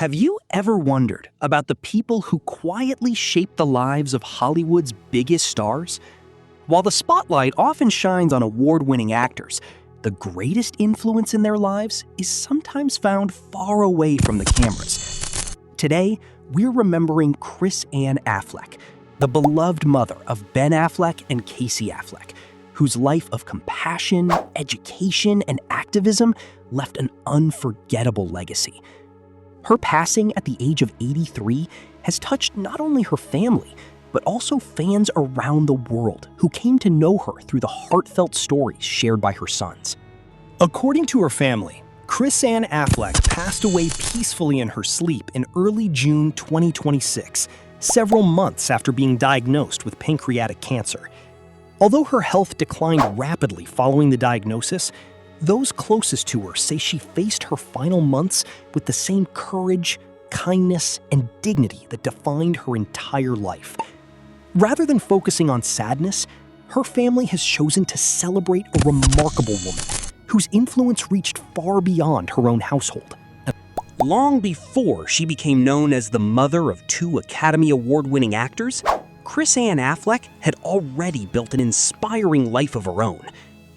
Have you ever wondered about the people who quietly shape the lives of Hollywood's biggest stars? While the spotlight often shines on award-winning actors, the greatest influence in their lives is sometimes found far away from the cameras. Today, we're remembering Chris Ann Affleck, the beloved mother of Ben Affleck and Casey Affleck, whose life of compassion, education, and activism left an unforgettable legacy. Her passing at the age of 83 has touched not only her family, but also fans around the world who came to know her through the heartfelt stories shared by her sons. According to her family, Chris Ann Affleck passed away peacefully in her sleep in early June 2026, several months after being diagnosed with pancreatic cancer. Although her health declined rapidly following the diagnosis, those closest to her say she faced her final months with the same courage, kindness, and dignity that defined her entire life. Rather than focusing on sadness, her family has chosen to celebrate a remarkable woman whose influence reached far beyond her own household. Long before she became known as the mother of 2 Academy Award-winning actors, Chris Ann Affleck had already built an inspiring life of her own.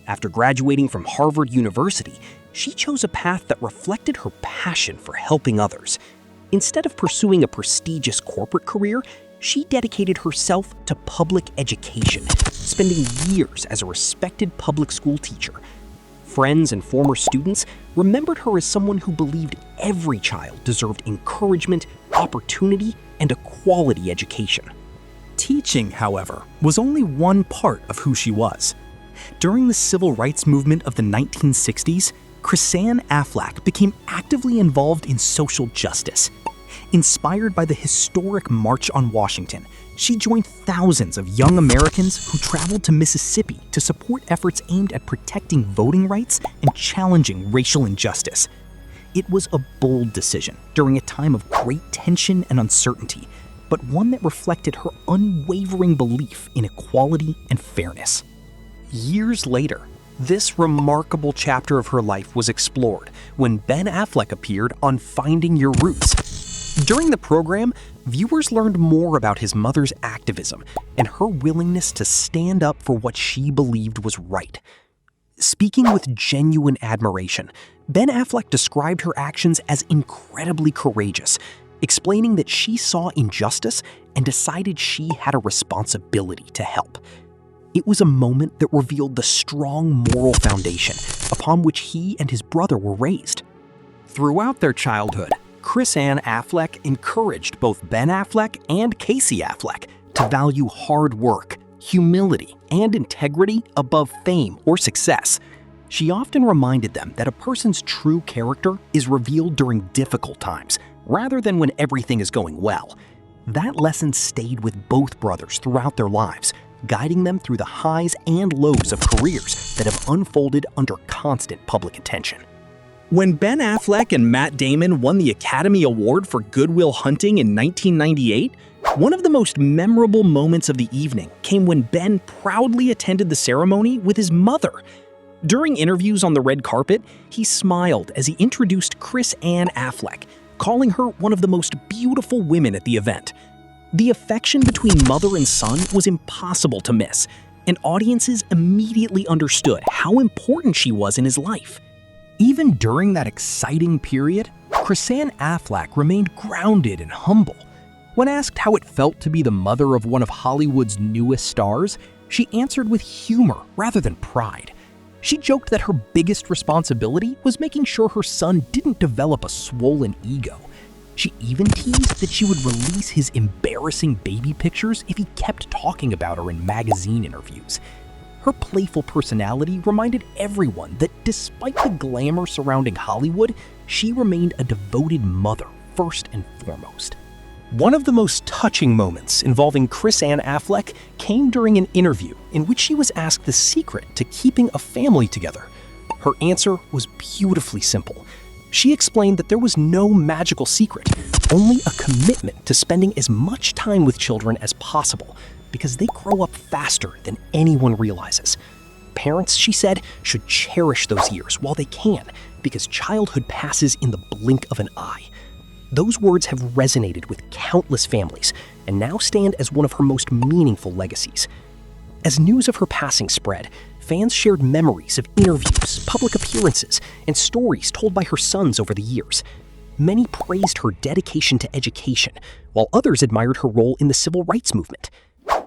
After graduating from Harvard University, she chose a path that reflected her passion for helping others. Instead of pursuing a prestigious corporate career, she dedicated herself to public education, spending years as a respected public school teacher. Friends and former students remembered her as someone who believed every child deserved encouragement, opportunity, and a quality education. Teaching, however, was only one part of who she was. During the civil rights movement of the 1960s, Chris Ann Affleck became actively involved in social justice. Inspired by the historic March on Washington, she joined thousands of young Americans who traveled to Mississippi to support efforts aimed at protecting voting rights and challenging racial injustice. It was a bold decision during a time of great tension and uncertainty, but one that reflected her unwavering belief in equality and fairness. Years later, this remarkable chapter of her life was explored when Ben Affleck appeared on Finding Your Roots. During the program, viewers learned more about his mother's activism and her willingness to stand up for what she believed was right. Speaking with genuine admiration, Ben Affleck described her actions as incredibly courageous, explaining that she saw injustice and decided she had a responsibility to help. It was a moment that revealed the strong moral foundation upon which he and his brother were raised. Throughout their childhood, Chris Ann Affleck encouraged both Ben Affleck and Casey Affleck to value hard work, humility, and integrity above fame or success. She often reminded them that a person's true character is revealed during difficult times, rather than when everything is going well. That lesson stayed with both brothers throughout their lives, guiding them through the highs and lows of careers that have unfolded under constant public attention. When Ben Affleck and Matt Damon won the Academy Award for Good Will Hunting in 1998, one of the most memorable moments of the evening came when Ben proudly attended the ceremony with his mother. During interviews on the red carpet, he smiled as he introduced Chris Ann Affleck, calling her one of the most beautiful women at the event. The affection between mother and son was impossible to miss, and audiences immediately understood how important she was in his life. Even during that exciting period, Chris Ann Affleck remained grounded and humble. When asked how it felt to be the mother of one of Hollywood's newest stars, she answered with humor rather than pride. She joked that her biggest responsibility was making sure her son didn't develop a swollen ego. She even teased that she would release his embarrassing baby pictures if he kept talking about her in magazine interviews. Her playful personality reminded everyone that despite the glamour surrounding Hollywood, she remained a devoted mother first and foremost. One of the most touching moments involving Chris Ann Affleck came during an interview in which she was asked the secret to keeping a family together. Her answer was beautifully simple. She explained that there was no magical secret, only a commitment to spending as much time with children as possible, because they grow up faster than anyone realizes. Parents, she said, should cherish those years while they can, because childhood passes in the blink of an eye. Those words have resonated with countless families and now stand as one of her most meaningful legacies. As news of her passing spread, fans shared memories of interviews, public appearances, and stories told by her sons over the years. Many praised her dedication to education, while others admired her role in the civil rights movement.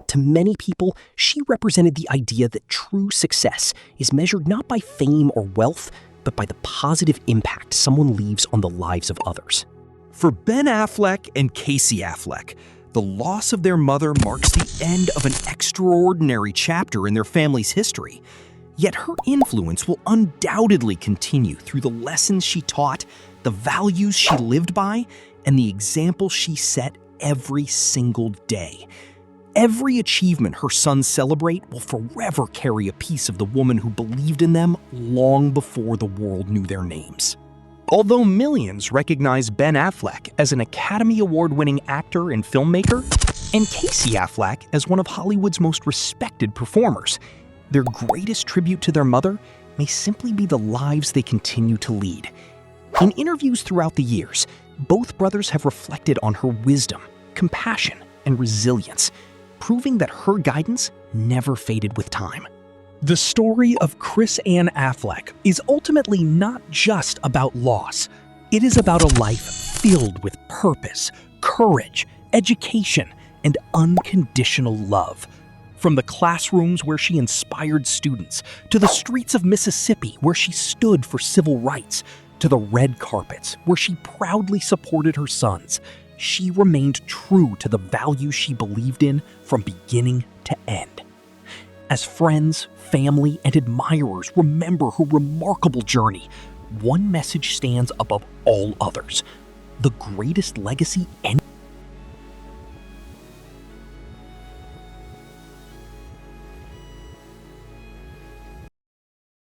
To many people, she represented the idea that true success is measured not by fame or wealth, but by the positive impact someone leaves on the lives of others. For Ben Affleck and Casey Affleck, the loss of their mother marks the end of an extraordinary chapter in their family's history. Yet her influence will undoubtedly continue through the lessons she taught, the values she lived by, and the example she set every single day. Every achievement her sons celebrate will forever carry a piece of the woman who believed in them long before the world knew their names. Although millions recognize Ben Affleck as an Academy Award-winning actor and filmmaker, and Casey Affleck as one of Hollywood's most respected performers, their greatest tribute to their mother may simply be the lives they continue to lead. In interviews throughout the years, both brothers have reflected on her wisdom, compassion, and resilience, proving that her guidance never faded with time. The story of Chris Ann Affleck is ultimately not just about loss. It is about a life filled with purpose, courage, education, and unconditional love. From the classrooms where she inspired students, to the streets of Mississippi where she stood for civil rights, to the red carpets where she proudly supported her sons, she remained true to the values she believed in from beginning to end. As friends, family, and admirers remember her remarkable journey, one message stands above all others. The greatest legacy any